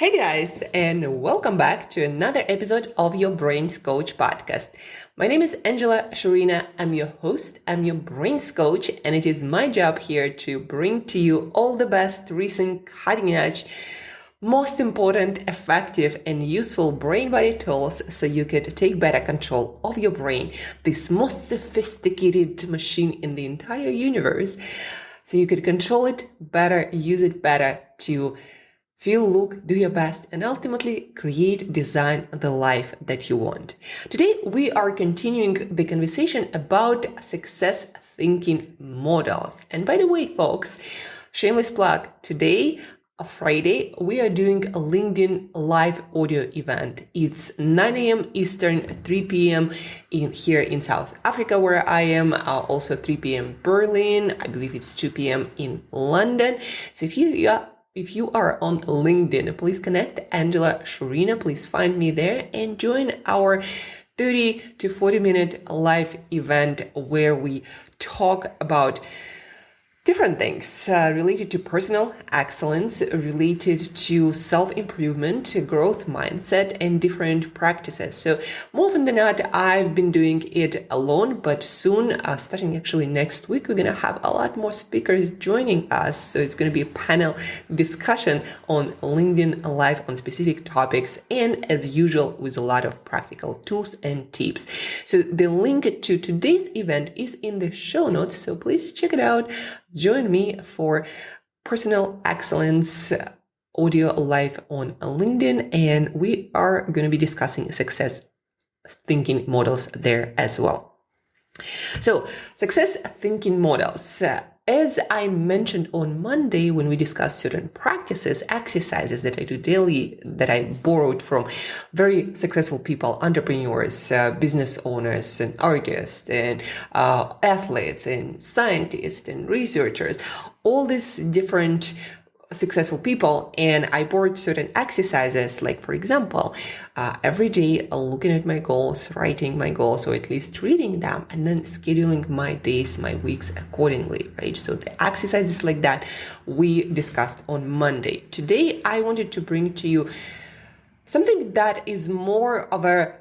Hey guys, and welcome back to another episode of your Brains Coach podcast. My name is Shurina. I'm your host, I'm your Brains Coach, and it is my job here to bring to you all the best, recent, cutting edge, most important, effective, and useful brain body tools so you could take better control of your brain, this most sophisticated machine in the entire universe, so you could control it better, use it better to feel, look, do your best, and ultimately create, design the life that you want. Today, we are continuing the conversation about success thinking models. And by the way, folks, shameless plug, today, Friday, we are doing a LinkedIn live audio event. It's 9 a.m. Eastern, 3 p.m. here in South Africa, where I am, also 3 p.m. Berlin. I believe it's 2 p.m. in London. So if you are on LinkedIn, please connect Angela Shurina. Please find me there and join our 30 to 40 minute live event where we talk about different things related to personal excellence, related to self-improvement, growth mindset, and different practices. So more often than not, I've been doing it alone, but soon, starting actually next week, we're going to have a lot more speakers joining us. So it's going to be a panel discussion on LinkedIn Live on specific topics, and as usual, with a lot of practical tools and tips. So the link to today's event is in the show notes, so please check it out. Join me for personal excellence audio live on LinkedIn, and we are going to be discussing success thinking models there as well. So, success thinking models. As I mentioned on Monday when we discussed certain practices, exercises that I do daily, that I borrowed from very successful people, entrepreneurs, business owners, and artists, and athletes, and scientists, and researchers, all these different successful people, and I borrowed certain exercises, like for example, every day looking at my goals, writing my goals, or at least reading them, and then scheduling my days, my weeks accordingly, right? So the exercises like that we discussed on Monday. Today, I wanted to bring to you something that is more of a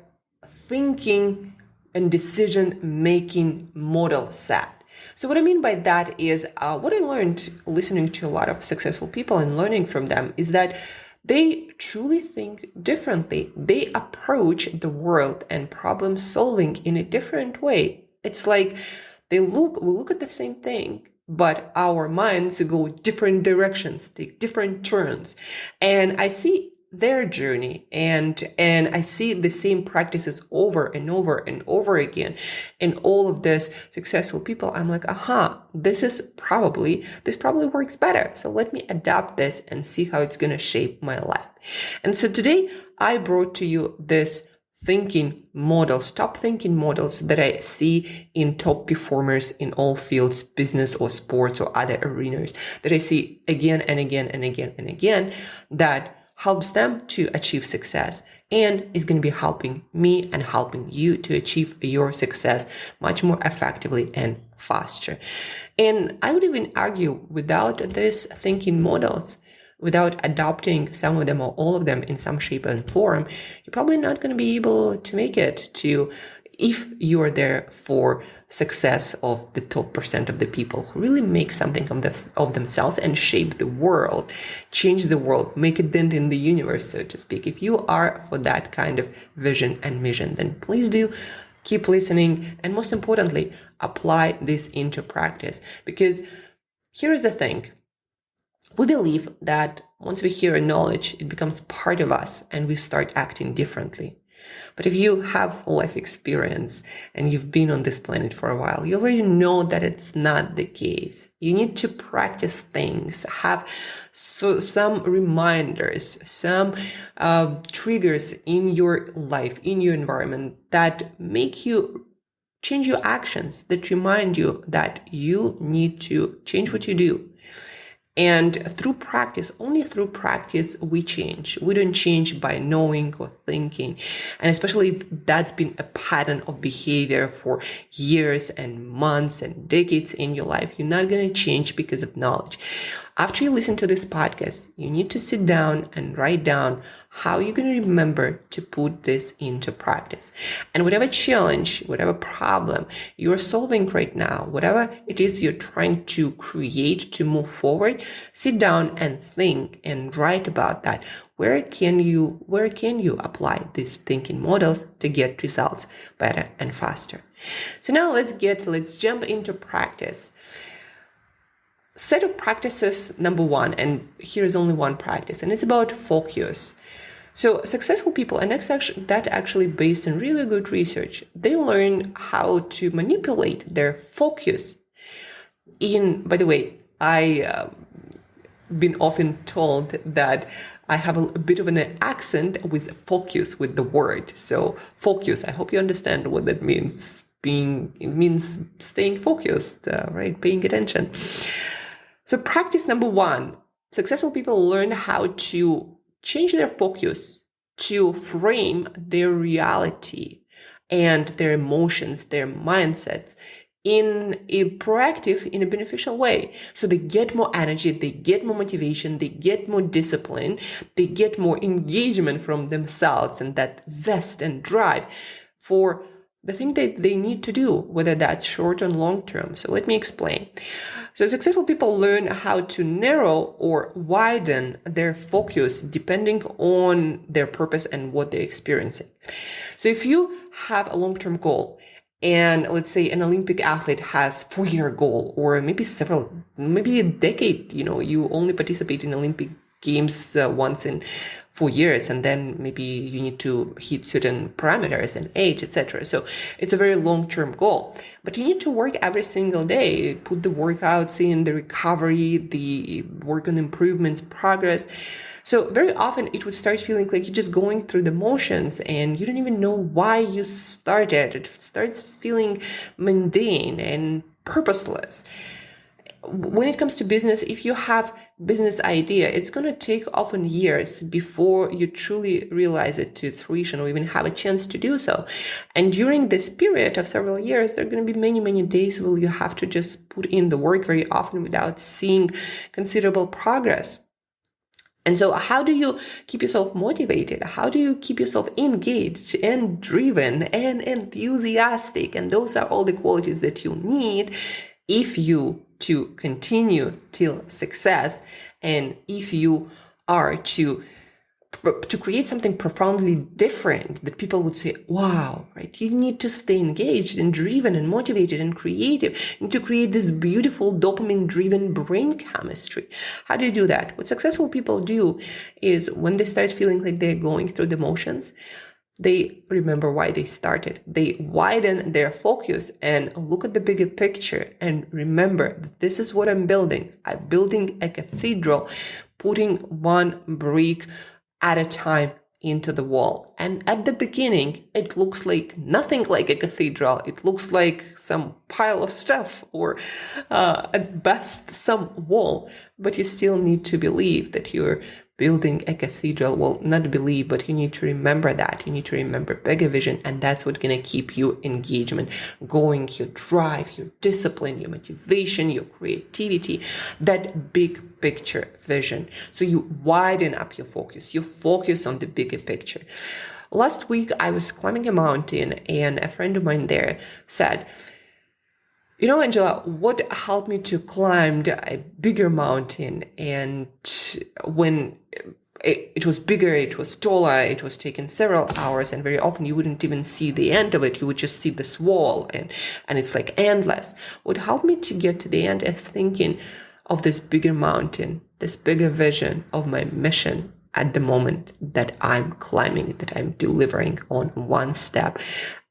thinking and decision-making model set. So what I mean by that is what I learned listening to a lot of successful people and learning from them is that they truly think differently. They approach the world and problem solving in a different way. It's like we look at the same thing, but our minds go different directions, take different turns. And I see their journey and I see the same practices over and over and over again in all of this successful people. I'm like, this probably works better. So let me adapt this and see how it's going to shape my life. And so today I brought to you this thinking models, top thinking models that I see in top performers in all fields, business or sports or other arenas, that I see again and again and again and again, that helps them to achieve success and is going to be helping me and helping you to achieve your success much more effectively and faster. And I would even argue without these thinking models, without adopting some of them or all of them in some shape and form, you're probably not going to be able to make it to, if you are there for success of the top % of the people who really make something of themselves and shape the world, change the world, make a dent in the universe, so to speak. If you are for that kind of vision and mission, then please do keep listening. And most importantly, apply this into practice. Because here is the thing. We believe that once we hear a knowledge, it becomes part of us and we start acting differently. But if you have life experience and you've been on this planet for a while, you already know that it's not the case. You need to practice things, have some reminders, some triggers in your life, in your environment that make you change your actions, that remind you that you need to change what you do. And through practice, only through practice, we change. We don't change by knowing or thinking. And especially if that's been a pattern of behavior for years and months and decades in your life, you're not going to change because of knowledge. After you listen to this podcast, you need to sit down and write down how you're going to remember to put this into practice. And whatever challenge, whatever problem you're solving right now, whatever it is you're trying to create to move forward, sit down and think and write about that. Where can you apply these thinking models to get results better and faster? So now let's jump into practice. Set of practices number one, and here is only one practice, and it's about focus. So successful people, and that's actually based on really good research, they learn how to manipulate their focus. By the way, I been often told that I have a bit of an accent with focus with the word. So focus, I hope you understand what that means. It means staying focused, right? Paying attention. So practice number one, successful people learn how to change their focus to frame their reality and their emotions, their mindsets in a proactive, in a beneficial way. So they get more energy, they get more motivation, they get more discipline, they get more engagement from themselves and that zest and drive for the thing that they need to do, whether that's short or long term. So let me explain. So successful people learn how to narrow or widen their focus depending on their purpose and what they're experiencing. So if you have a long-term goal, and let's say an Olympic athlete has 4-year goal, or maybe a decade, you only participate in Olympic games once in 4 years, and then maybe you need to hit certain parameters and age, etc. So it's a very long-term goal, but you need to work every single day, put the workouts in, the recovery, the work on improvements, progress. So very often it would start feeling like you're just going through the motions and you don't even know why you started. It starts feeling mundane and purposeless. When it comes to business, if you have business idea, it's going to take often years before you truly realize it to its fruition or even have a chance to do so. And during this period of several years, there are going to be many, many days where you have to just put in the work very often without seeing considerable progress. And so how do you keep yourself motivated? How do you keep yourself engaged and driven and enthusiastic? And those are all the qualities that you need if you to continue till success, and if you are to create something profoundly different that people would say, wow, right? You need to stay engaged and driven and motivated and creative and to create this beautiful dopamine-driven brain chemistry. How do you do that? What successful people do is when they start feeling like they're going through the motions, they remember why they started. They widen their focus and look at the bigger picture and remember that this is what I'm building. I'm building a cathedral, putting one brick at a time into the wall. And at the beginning, it looks like nothing like a cathedral. It looks like some pile of stuff or at best some wall. But you still need to believe that you're building a cathedral. Well, not believe, but you need to remember that. You need to remember bigger vision, and that's what's going to keep you engagement going, your drive, your discipline, your motivation, your creativity, that big picture vision. So you widen up your focus. You focus on the bigger picture. Last week, I was climbing a mountain, and a friend of mine there said, you know, Angela, what helped me to climb a bigger mountain? And when it was bigger, it was taller, it was taking several hours, and very often you wouldn't even see the end of it. You would just see this wall, and it's like endless. What helped me to get to the end is thinking of this bigger mountain, this bigger vision of my mission at the moment that I'm climbing, that I'm delivering on one step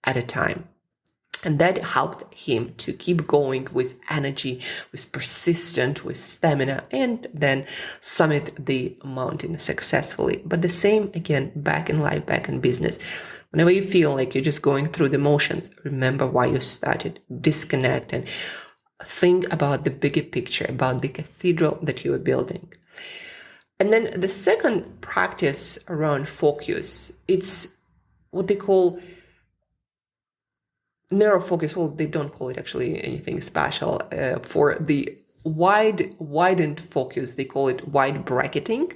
at a time. And that helped him to keep going with energy, with persistence, with stamina, and then summit the mountain successfully. But the same, again, back in life, back in business. Whenever you feel like you're just going through the motions, remember why you started, disconnect, and think about the bigger picture, about the cathedral that you are building. And then the second practice around focus, it's what they call narrow focus. Well, they don't call it actually anything special. For the widened focus, they call it wide bracketing.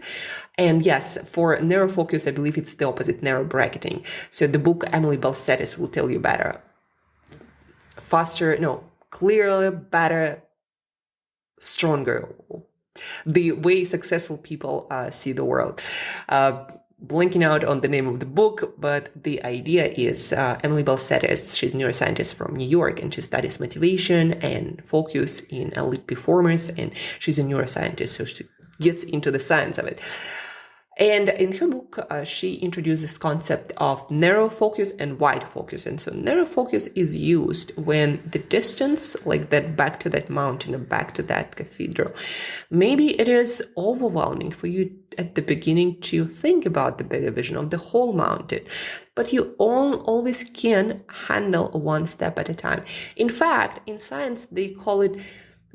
And yes, for narrow focus, I believe it's the opposite, narrow bracketing. So the book Emily Balcetis will tell you better. Clearer, better, stronger. The way successful people see the world. Blanking out on the name of the book, but the idea is Emily Balcetis, she's a neuroscientist from New York, and she studies motivation and focus in elite performers, and she's a neuroscientist, so she gets into the science of it. And in her book, she introduced this concept of narrow focus and wide focus. And so narrow focus is used when the distance, like that back to that mountain or back to that cathedral, maybe it is overwhelming for you at the beginning to think about the bigger vision of the whole mountain. But you always can handle one step at a time. In fact, in science, they call it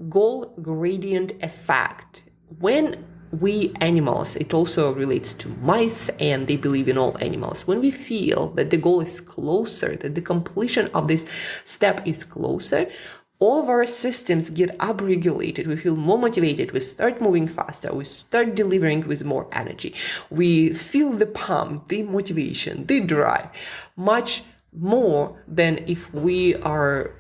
goal gradient effect. When we animals, it also relates to mice, and they believe in all animals. When we feel that the goal is closer, that the completion of this step is closer, all of our systems get upregulated. We feel more motivated. We start moving faster. We start delivering with more energy. We feel the pump, the motivation, the drive, much more than if we are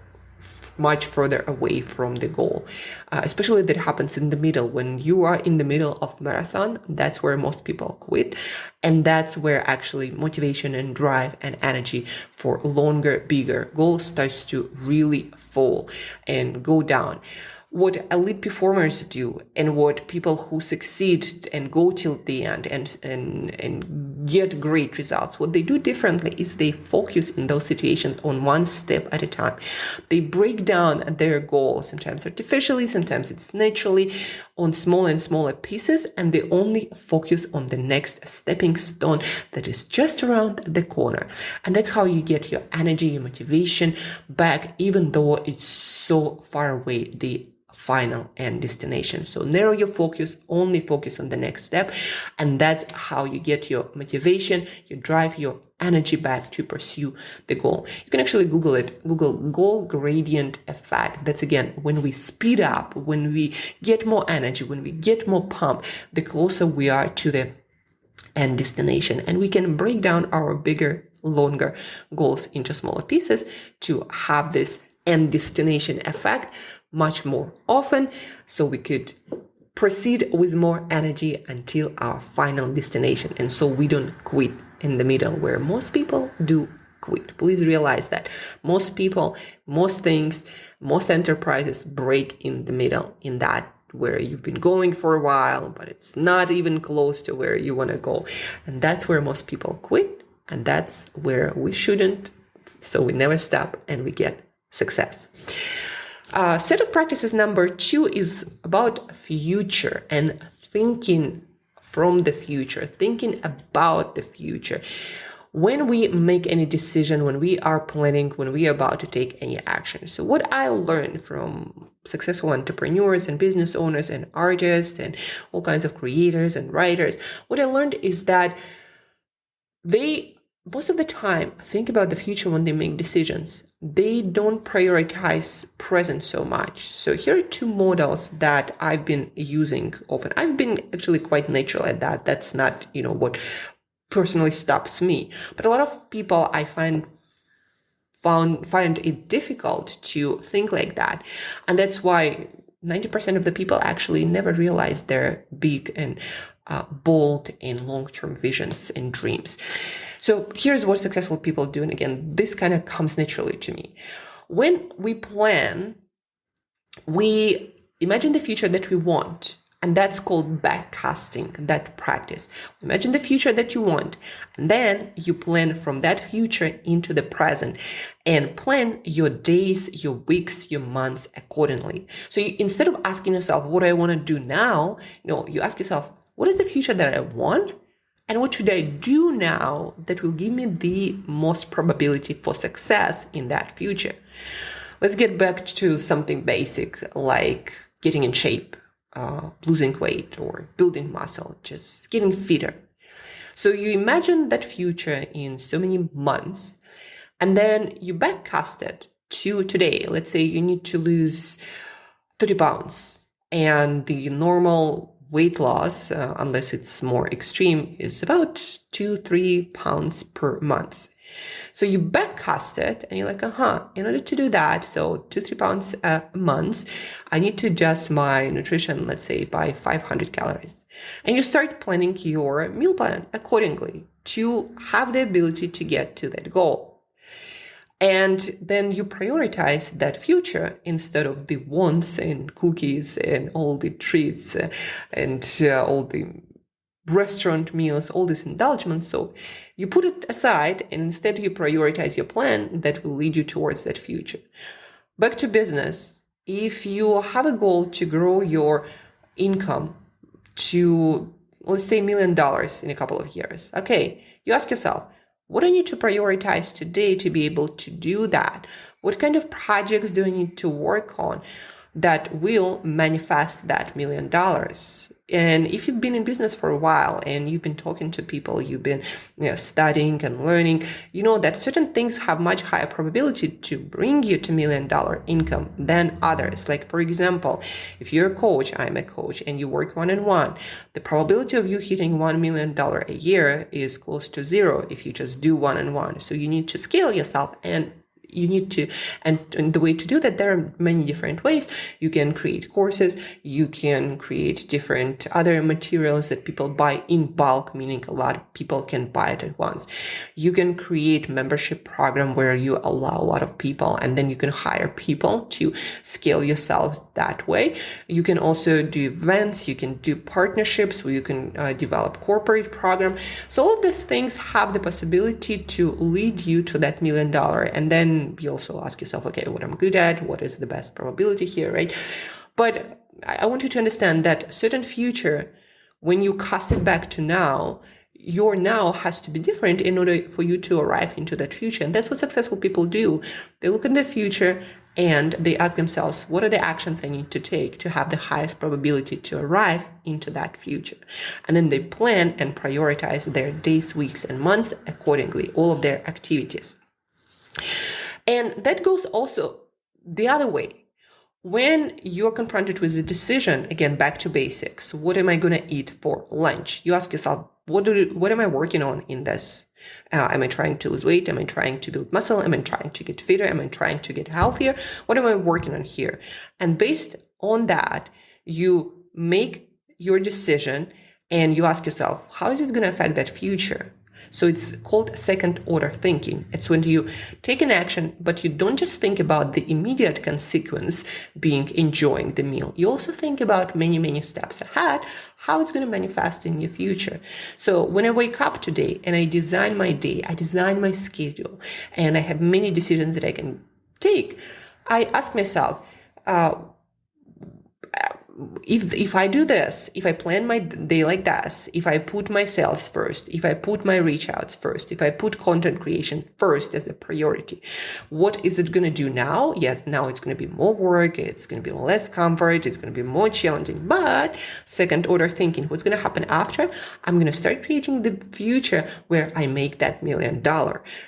much further away from the goal. Especially that happens in the middle. When you are in the middle of marathon, that's where most people quit. And that's where actually motivation and drive and energy for longer, bigger goals starts to really fall and go down. What elite performers do and what people who succeed and go till the end and get great results, what they do differently is they focus in those situations on one step at a time. They break down their goals, sometimes artificially, sometimes it's naturally, on smaller and smaller pieces, and they only focus on the next stepping stone that is just around the corner. And that's how you get your energy, your motivation back, even though it's so far away, the final end destination. So narrow your focus, only focus on the next step. And that's how you get your motivation, you drive your energy back to pursue the goal. You can actually Google it. Google goal gradient effect. That's again, when we speed up, when we get more energy, when we get more pump, the closer we are to the end destination. And we can break down our bigger, longer goals into smaller pieces to have this end destination effect much more often, so we could proceed with more energy until our final destination. And so we don't quit in the middle, where most people do quit. Please realize that most people, most things, most enterprises break in the middle, in that where you've been going for a while, but it's not even close to where you want to go. And that's where most people quit. And that's where we shouldn't. So we never stop and we get success. Set of practices number 2 is about future and thinking from the future, thinking about the future. When we make any decision, when we are planning, when we are about to take any action. So what I learned from successful entrepreneurs and business owners and artists and all kinds of creators and writers, what I learned is that they most of the time think about the future when they make decisions. They don't prioritize present so much. So here are 2 models that I've been using often. I've been actually quite natural at that. That's not, what personally stops me. But a lot of people I find it difficult to think like that. And that's why 90% of the people actually never realize their big and bold and long-term visions and dreams. So here's what successful people do. And again, this kind of comes naturally to me. When we plan, we imagine the future that we want. And that's called backcasting, that practice. Imagine the future that you want. And then you plan from that future into the present and plan your days, your weeks, your months accordingly. So instead of asking yourself, what do I want to do now? You ask yourself, what is the future that I want? And what should I do now that will give me the most probability for success in that future? Let's get back to something basic like getting in shape, losing weight, or building muscle, just getting fitter. So you imagine that future in so many months, and then you backcast it to today. Let's say you need to lose 30 pounds, and the normal weight loss, unless it's more extreme, is about 2-3 pounds per month. So you backcast it and you're like, in order to do that, so 2-3 pounds a month, I need to adjust my nutrition, let's say by 500 calories. And you start planning your meal plan accordingly to have the ability to get to that goal. And then you prioritize that future instead of the wants and cookies and all the treats and all the restaurant meals, all these indulgements. So you put it aside and instead you prioritize your plan that will lead you towards that future. Back to business. If you have a goal to grow your income to, let's say, $1 million in a couple of years, okay, you ask yourself, what do I need to prioritize today to be able to do that? What kind of projects do I need to work on that will manifest that $1 million? And if you've been in business for a while and you've been talking to people, you've been studying and learning, you know that certain things have much higher probability to bring you to $1 million income than others. Like, for example, if you're a coach, I'm a coach, and you work one-on-one, the probability of you hitting $1 million a year is close to zero if you just do one-on-one. So you need to scale yourself, and you need to, and the way to do that, there are many different ways. You can create courses, you can create different other materials that people buy in bulk, meaning a lot of people can buy it at once. You can create membership program where you allow a lot of people, and then you can hire people to scale yourself that way. You can also do events, you can do partnerships where you can develop corporate program. So all of these things have the possibility to lead you to that $1 million. And then you also ask yourself, okay, what I'm good at, what is the best probability here, right? But I want you to understand that certain future, when you cast it back to now, your now has to be different in order for you to arrive into that future. And that's what successful people do. They look in the future and they ask themselves, what are the actions I need to take to have the highest probability to arrive into that future? And then they plan and prioritize their days, weeks, and months accordingly, all of their activities. And that goes also the other way. When you're confronted with a decision, again, back to basics, what am I going to eat for lunch? You ask yourself, what am I working on in this? Am I trying to lose weight? Am I trying to build muscle? Am I trying to get fitter? Am I trying to get healthier? What am I working on here? And based on that, you make your decision and you ask yourself, how is it going to affect that future? So it's called second order thinking. It's when you take an action, but you don't just think about the immediate consequence being enjoying the meal. You also think about many, many steps ahead, how it's going to manifest in your future. So when I wake up today and I design my day, I design my schedule, and I have many decisions that I can take, I ask myself, if I do this, if I plan my day like this, if I put my sales first, if I put my reach outs first, if I put content creation first as a priority, what is it going to do now? Yes, now it's going to be more work. It's going to be less comfort. It's going to be more challenging, but second order thinking, what's going to happen after? I'm going to start creating the future where I make that $1 million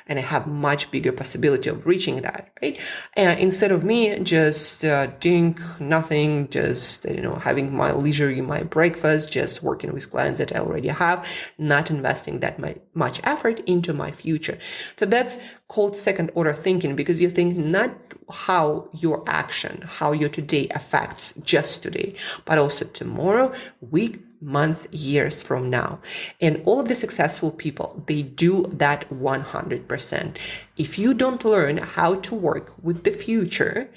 and I have much bigger possibility of reaching that, right? And instead of me just doing nothing, just having my leisure, my breakfast, just working with clients that I already have, not investing that much effort into my future. So that's called second order thinking, because you think not how your action, how your today affects just today, but also tomorrow, week, months, years from now. And all of the successful people, they do that 100%. If you don't learn how to work with the future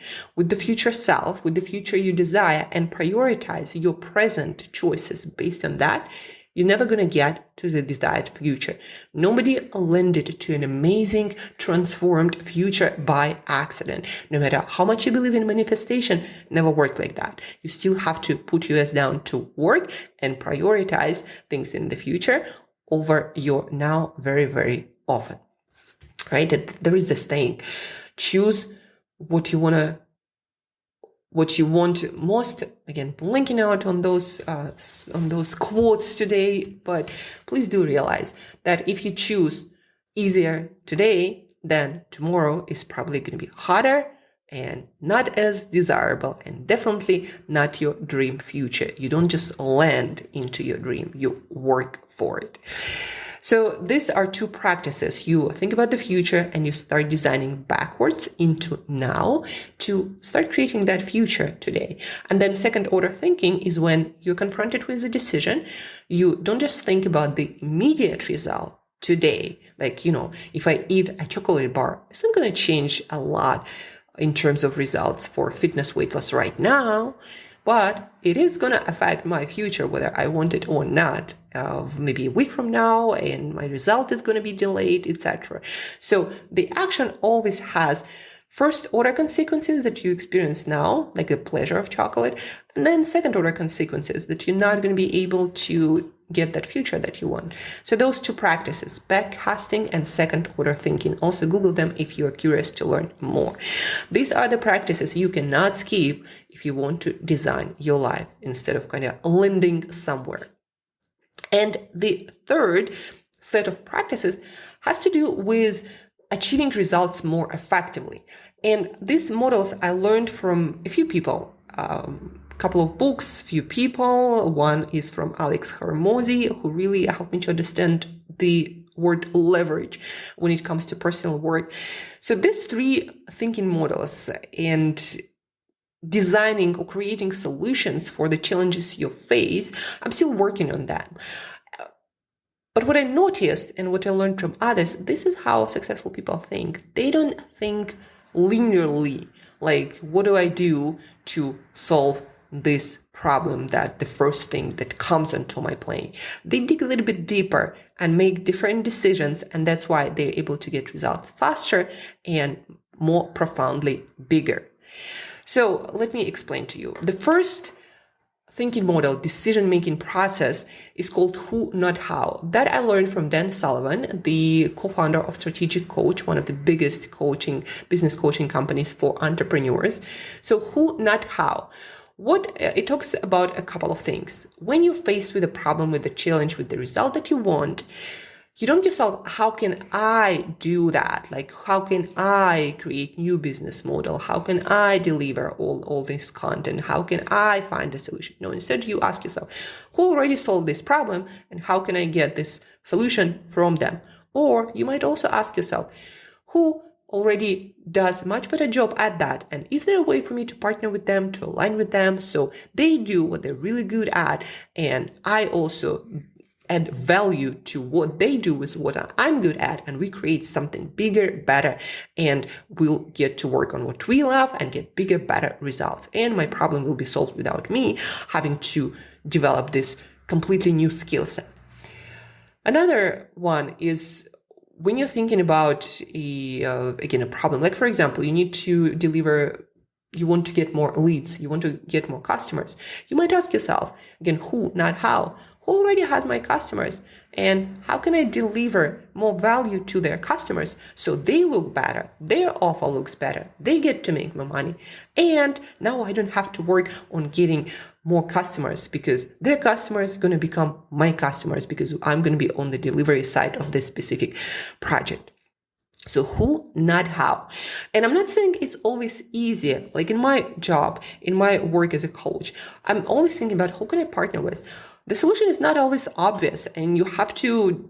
self, with the future you desire, and prioritize your present choices based on that, you're never going to get to the desired future. Nobody landed to an amazing, transformed future by accident. No matter how much you believe in manifestation, never worked like that. You still have to put your ass down to work and prioritize things in the future over your now very, very often. Right? There is this thing. Choose what you want most. Again, blinking out on those quotes today, but please do realize that if you choose easier today, then tomorrow is probably going to be harder and not as desirable, and definitely not your dream future. You don't just land into your dream, you work for it. So these are two practices. You think about the future and you start designing backwards into now to start creating that future today. And then second order thinking is when you're confronted with a decision, you don't just think about the immediate result today. Like, if I eat a chocolate bar, it's not going to change a lot in terms of results for fitness, weight loss right now, but it is going to affect my future, whether I want it or not, maybe a week from now, and my result is going to be delayed, etc. So the action always has first order consequences that you experience now, like the pleasure of chocolate, and then second order consequences that you're not going to be able to get that future that you want. So those two practices, backcasting and second order thinking, also Google them if you're curious to learn more. These are the practices you cannot skip if you want to design your life instead of kind of landing somewhere. And the third set of practices has to do with achieving results more effectively. And these models I learned from a few people, couple of books, few people. One is from Alex Hormozi, who really helped me to understand the word leverage when it comes to personal work. So these three thinking models and designing or creating solutions for the challenges you face, I'm still working on that. But what I noticed and what I learned from others, this is how successful people think. They don't think linearly, like, what do I do to solve this problem, that the first thing that comes onto my plate. They dig a little bit deeper and make different decisions, and that's why they're able to get results faster and more profoundly bigger. So let me explain to you. The first thinking model, decision-making process is called who, not how. That I learned from Dan Sullivan, the co-founder of Strategic Coach, one of the biggest business coaching companies for entrepreneurs. So who, not how. What it talks about a couple of things. When you're faced with a problem, with a challenge, with the result that you want, you don't yourself, how can I do that? Like, how can I create new business model? How can I deliver all this content? How can I find a solution? No, instead you ask yourself, who already solved this problem and how can I get this solution from them? Or you might also ask yourself, who already does much better job at that, and is there a way for me to partner with them, to align with them so they do what they're really good at and I also add value to what they do with what I'm good at, and we create something bigger, better, and we'll get to work on what we love and get bigger, better results, and my problem will be solved without me having to develop this completely new skill set. Another one is when you're thinking about a problem, like for example, you want to get more leads, you want to get more customers. You might ask yourself, again, who, not how. Who already has my customers? And how can I deliver more value to their customers so they look better, their offer looks better, they get to make more money. And now I don't have to work on getting more customers because their customers are going to become my customers because I'm going to be on the delivery side of this specific project. So who, not how. And I'm not saying it's always easy. Like in my job, in my work as a coach, I'm always thinking about who can I partner with. The solution is not always obvious, and you have to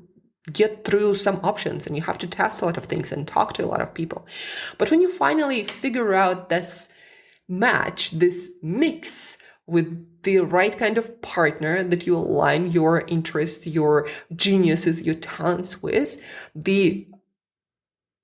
get through some options and you have to test a lot of things and talk to a lot of people. But when you finally figure out this match, this mix with the right kind of partner that you align your interests, your geniuses, your talents with, the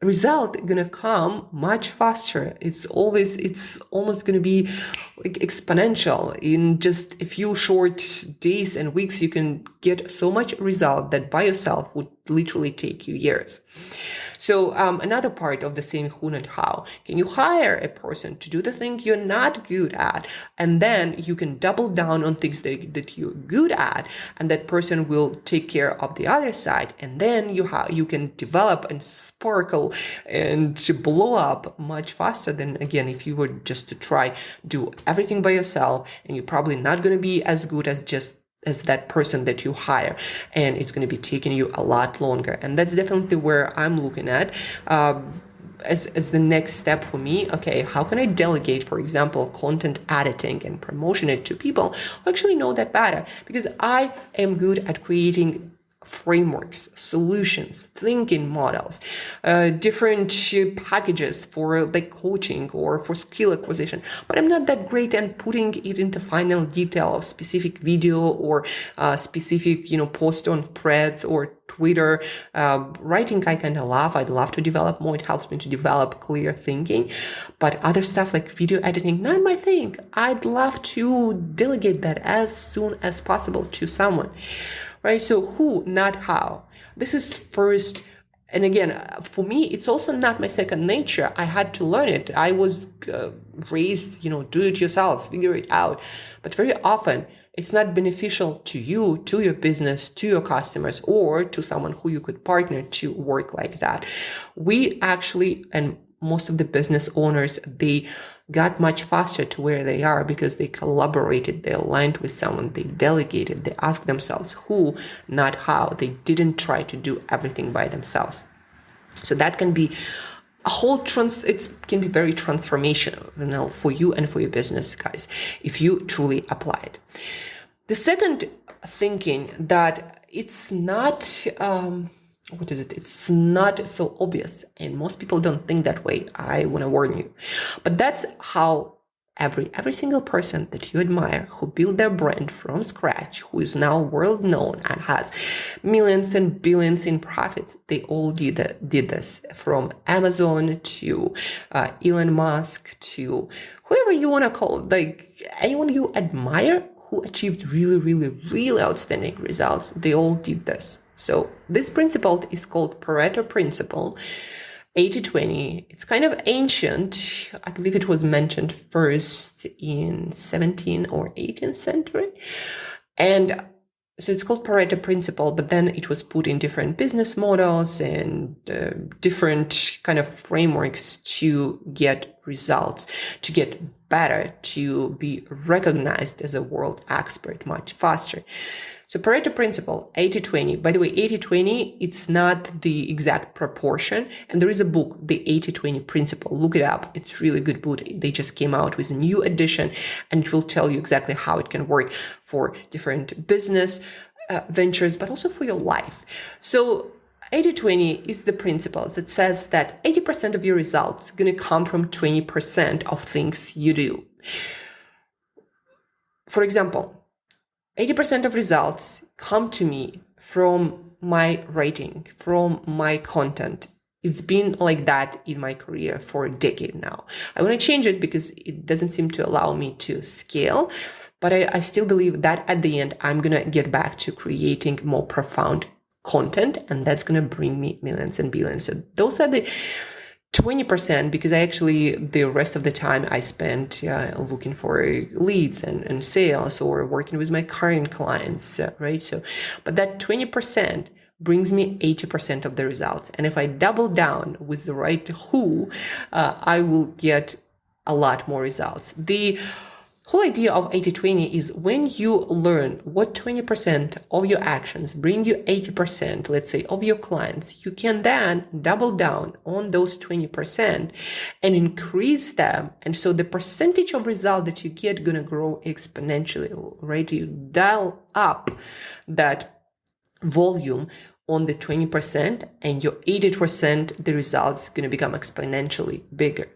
result gonna come much faster. It's almost gonna be like exponential. In just a few short days and weeks, you can get so much result that by yourself would literally take you years. So another part of the same who, not how. Can you hire a person to do the thing you're not good at, and then you can double down on things that you're good at, and that person will take care of the other side, and then you can develop and sparkle and to blow up much faster than, again, if you were just to try do everything by yourself, and you're probably not going to be as good as that person that you hire, and it's going to be taking you a lot longer. And that's definitely where I'm looking at as the next step for me. Okay, how can I delegate, for example, content editing and promotion it to people who actually know that better? Because I am good at creating frameworks, solutions, thinking models, different packages for like coaching or for skill acquisition, but I'm not that great at putting it into final detail of specific video or specific, post on Threads or Twitter. Writing I kind of love. I'd love to develop more. It helps me to develop clear thinking, but other stuff like video editing, not my thing. I'd love to delegate that as soon as possible to someone. Right? So who, not how. This is first. And again, for me, it's also not my second nature. I had to learn it. I was raised, do it yourself, figure it out. But very often, it's not beneficial to you, to your business, to your customers, or to someone who you could partner to work like that. We actually, and most of the business owners, they got much faster to where they are because they collaborated, they aligned with someone, they delegated, they asked themselves who, not how. They didn't try to do everything by themselves. So that can be a whole it can be very transformational for you and for your business, guys, if you truly apply it. The second thinking that it's not it's not so obvious, and most people don't think that way. I want to warn you. But that's how every single person that you admire who built their brand from scratch, who is now world known and has millions and billions in profits, they all did this, from Amazon to Elon Musk to whoever you want to call, like anyone you admire who achieved really, really, really outstanding results. They all did this. So this principle is called Pareto principle, 80-20. It's kind of ancient. I believe it was mentioned first in 17th or 18th century. And so it's called Pareto principle, but then it was put in different business models and different kind of frameworks to get results, to get better, to be recognized as a world expert much faster. So Pareto principle, 80-20. By the way, 80-20, it's not the exact proportion. And there is a book, the 80-20 principle. Look it up. It's a really good book. They just came out with a new edition, and it will tell you exactly how it can work for different business ventures, but also for your life. So 80-20 is the principle that says that 80% of your results are going to come from 20% of things you do. For example, 80% of results come to me from my writing, from my content. It's been like that in my career for a decade now. I want to change it because it doesn't seem to allow me to scale, but I still believe that at the end, I'm going to get back to creating more profound content, and that's going to bring me millions and billions. So those are the 20%, because the rest of the time I spent looking for leads and sales or working with my current clients, right? So, but that 20% brings me 80% of the results. And if I double down with the right who, I will get a lot more results. The whole idea of 80-20 is when you learn what 20% of your actions bring you 80%, let's say, of your clients, you can then double down on those 20% and increase them. And so the percentage of result that you get going to grow exponentially, right? You dial up that volume on the 20%, and your 80%, the results going to become exponentially bigger.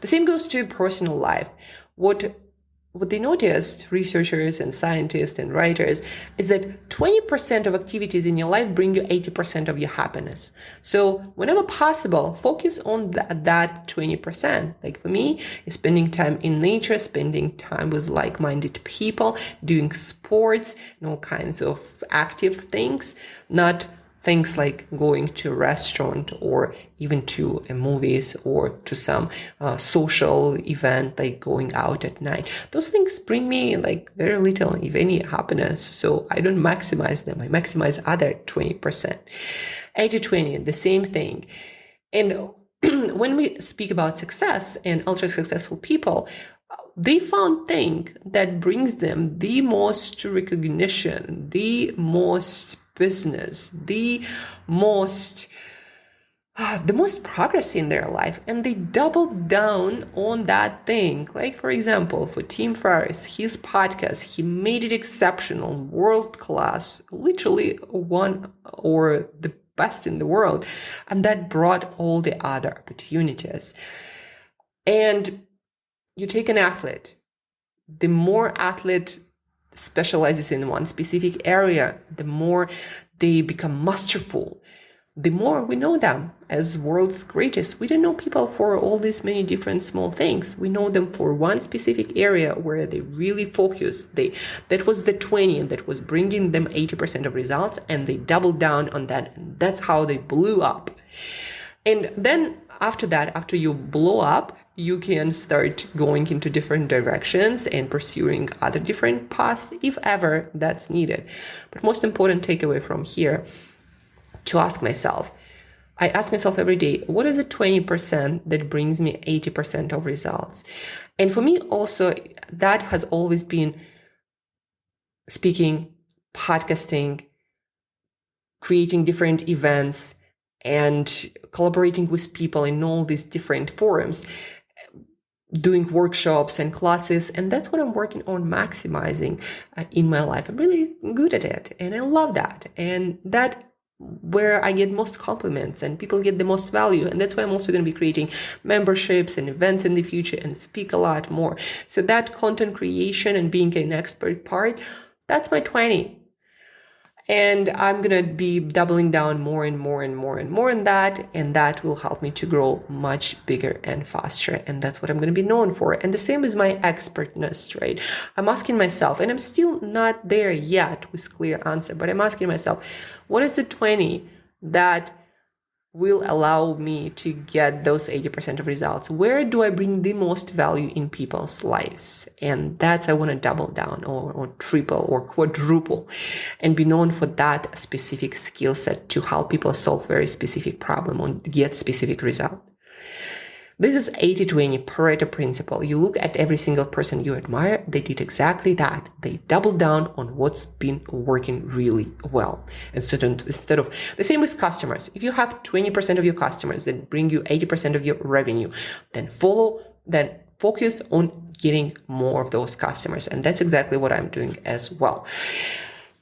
The same goes to your personal life. What they noticed, researchers and scientists and writers, is that 20% of activities in your life bring you 80% of your happiness. So whenever possible, focus on that 20%. Like for me, spending time in nature, spending time with like-minded people, doing sports and all kinds of active things, not things like going to a restaurant or even to a movies or to some social event, like going out at night. Those things bring me like very little, if any, happiness. So I don't maximize them. I maximize other 20%. 80-20, the same thing. And when we speak about success and ultra successful people, they found thing that brings them the most recognition, the most business, the most progress in their life, and they doubled down on that thing. Like, for example, for Tim Ferriss, his podcast, he made it exceptional, world class, literally one or the best in the world, and that brought all the other opportunities. And you take an athlete, the more athlete specializes in one specific area, the more they become masterful, the more we know them as world's greatest. We don't know people for all these many different small things. We know them for one specific area where they really focus. That was the 20 that was bringing them 80% of results, and they doubled down on that. And that's how they blew up. And then after that, after you blow up, you can start going into different directions and pursuing other different paths if ever that's needed. But most important takeaway from here, to ask myself, I ask myself every day, what is the 20% that brings me 80% of results? And for me also, that has always been speaking, podcasting, creating different events, and collaborating with people in all these different forums, doing workshops and classes. And that's what I'm working on maximizing in my life. I'm really good at it, and I love that. And that where I get most compliments and people get the most value. And that's why I'm also going to be creating memberships and events in the future and speak a lot more. So that content creation and being an expert part, that's my 20. And I'm going to be doubling down more and more and more and more in that. And that will help me to grow much bigger and faster. And that's what I'm going to be known for. And the same is my expertness, right? I'm asking myself, and I'm still not there yet with clear answer, but I'm asking myself, what is the 20 that will allow me to get those 80% of results? Where do I bring the most value in people's lives? And that's, I want to double down or triple or quadruple and be known for that specific skill set to help people solve very specific problem or get specific result. This is 80-20 Pareto principle. You look at every single person you admire, they did exactly that. They doubled down on what's been working really well. Instead of the same with customers. If you have 20% of your customers that bring you 80% of your revenue, then focus on getting more of those customers. And that's exactly what I'm doing as well.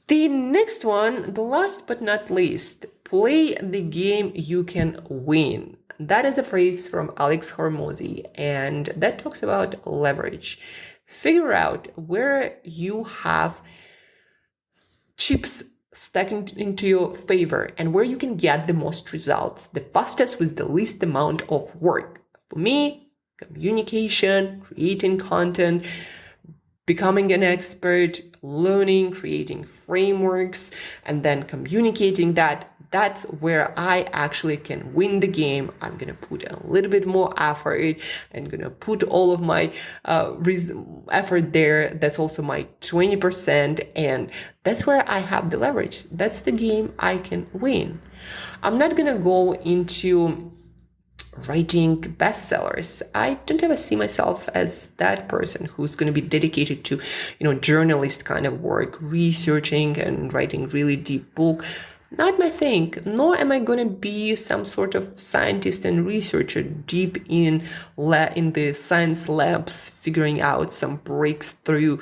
The next one, the last but not least, play the game you can win. That is a phrase from Alex Hormozi, and that talks about leverage. Figure out where you have chips stacking into your favor and where you can get the most results, the fastest with the least amount of work. For me, communication, creating content, becoming an expert, learning, creating frameworks, and then communicating that. That's where I actually can win the game. I'm going to put a little bit more effort and going to put all of my effort there. That's also my 20%. And that's where I have the leverage. That's the game I can win. I'm not going to go into writing bestsellers. I don't ever see myself as that person who's going to be dedicated to, journalist kind of work, researching and writing really deep book. Not my thing, nor am I going to be some sort of scientist and researcher deep in the science labs, figuring out some breakthrough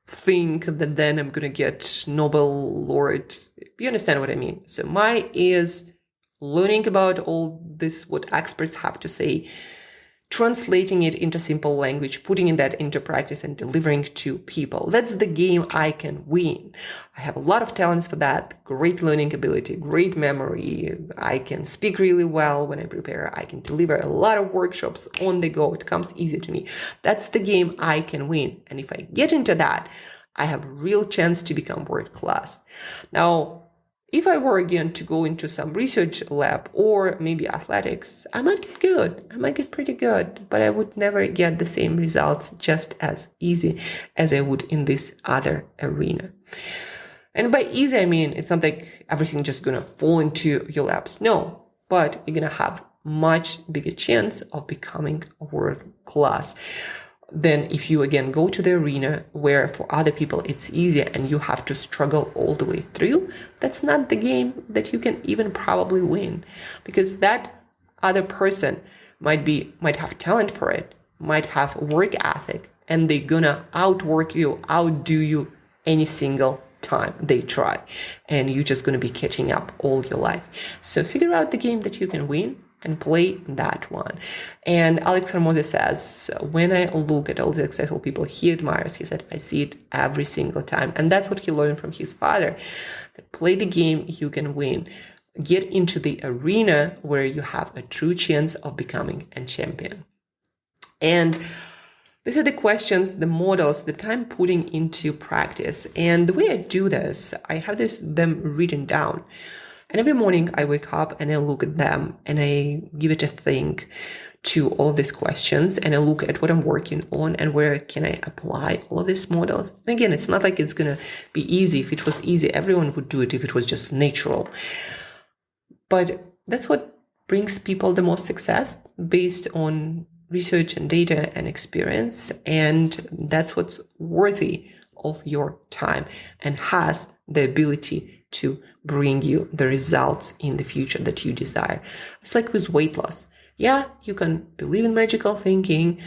thing that then I'm going to get Nobel laureate. You understand what I mean? So my is learning about all this, what experts have to say, translating it into simple language, putting that into practice and delivering to people. That's the game I can win. I have a lot of talents for that, great learning ability, great memory. I can speak really well when I prepare. I can deliver a lot of workshops on the go. It comes easy to me. That's the game I can win. And if I get into that, I have real chance to become world class. Now, If I were again to go into some research lab or maybe athletics, I might get good. I might get pretty good, but I would never get the same results just as easy as I would in this other arena. And by easy, I mean, it's not like everything just gonna fall into your laps. No, but you're gonna have much bigger chance of becoming world class than if you again go to the arena where for other people it's easier and you have to struggle all the way through. That's not the game that you can even probably win, because that other person might have talent for it, might have work ethic, and they're gonna outwork you, outdo you any single time they try, and you're just gonna be catching up all your life. So figure out the game that you can win and play that one. And Alex Hormozi says, when I look at all the successful people he admires, he said, I see it every single time. And that's what he learned from his father, that play the game you can win. Get into the arena where you have a true chance of becoming a champion. And these are the questions, the models that I'm putting into practice. And the way I do this, I have them written down. And every morning I wake up and I look at them and I give it a think to all of these questions, and I look at what I'm working on and where can I apply all of these models. And again, it's not like it's going to be easy. If it was easy, everyone would do it if it was just natural. But that's what brings people the most success, based on research and data and experience. And that's what's worthy of your time and has the ability to bring you the results in the future that you desire. It's like with weight loss. Yeah, you can believe in magical thinking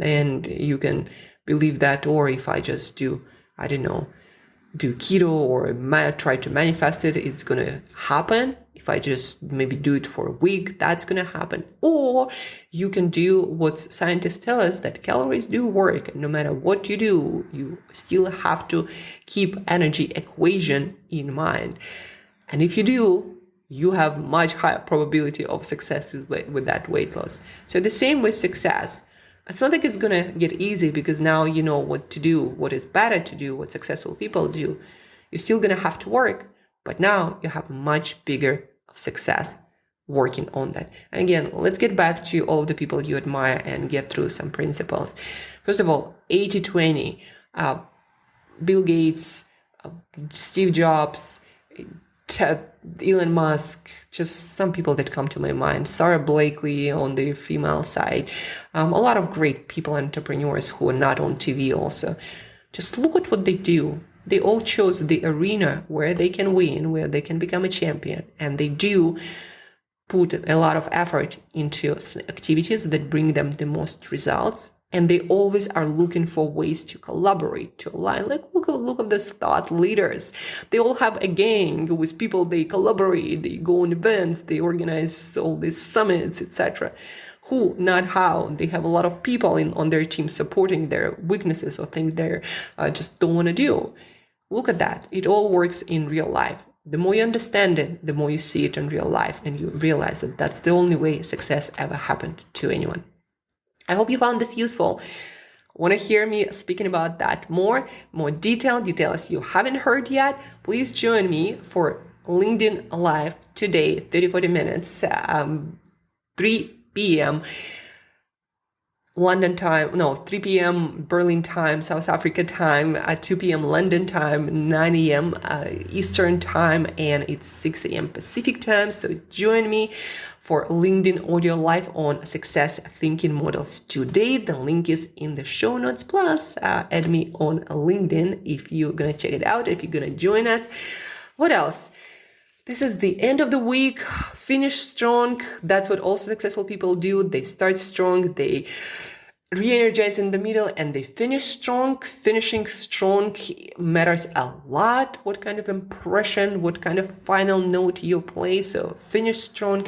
and you can believe that, or if I just do keto or try to manifest it, it's going to happen. If I just maybe do it for a week, that's going to happen. Or you can do what scientists tell us, that calories do work. And no matter what you do, you still have to keep energy equation in mind. And if you do, you have much higher probability of success with that weight loss. So the same with success. It's not like it's going to get easy because now you know what to do, what is better to do, what successful people do. You're still going to have to work, but now you have much bigger of success working on that. And again, let's get back to all of the people you admire and get through some principles. First of all, 80-20, Bill Gates, Steve Jobs, Elon Musk, just some people that come to my mind. Sarah Blakely on the female side. A lot of great people, entrepreneurs who are not on TV also. Just look at what they do. They all chose the arena where they can win, where they can become a champion. And they do put a lot of effort into activities that bring them the most results. And they always are looking for ways to collaborate, to align. Like, look at those thought leaders. They all have a gang with people they collaborate, they go on events, they organize all these summits, etc. Who, not how. They have a lot of people on their team supporting their weaknesses or things they just don't want to do. Look at that. It all works in real life. The more you understand it, the more you see it in real life, and you realize that that's the only way success ever happened to anyone. I hope you found this useful. Want to hear me speaking about that more details you haven't heard yet? Please join me for LinkedIn Live today, 30-40 minutes, 3 p.m. London time, 3 p.m. Berlin time, South Africa time, 2 p.m. London time, 9 a.m. Eastern time, and it's 6 a.m. Pacific time. So join me for LinkedIn audio live on success thinking models today. The link is in the show notes. Plus, add me on LinkedIn if you're going to check it out, if you're going to join us. What else? This is the end of the week. Finish strong. That's what also successful people do. They start strong, they re-energize in the middle, and they finish strong. Finishing strong matters a lot. What kind of impression, what kind of final note you play. So finish strong.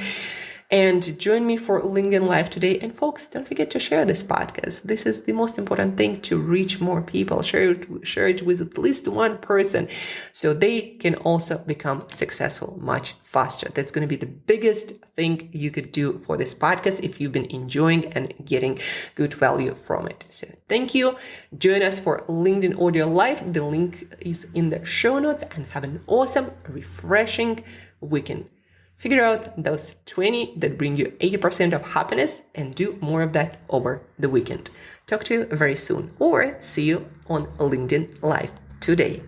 and join me for LinkedIn Live today. And folks, don't forget to share this podcast. This is the most important thing, to reach more people. Share it with at least one person so they can also become successful much faster. That's going to be the biggest thing you could do for this podcast if you've been enjoying and getting good value from it. So thank you. Join us for LinkedIn Audio Live. The link is in the show notes, and have an awesome, refreshing weekend. Figure out those 20 that bring you 80% of happiness and do more of that over the weekend. Talk to you very soon, or see you on LinkedIn Live today.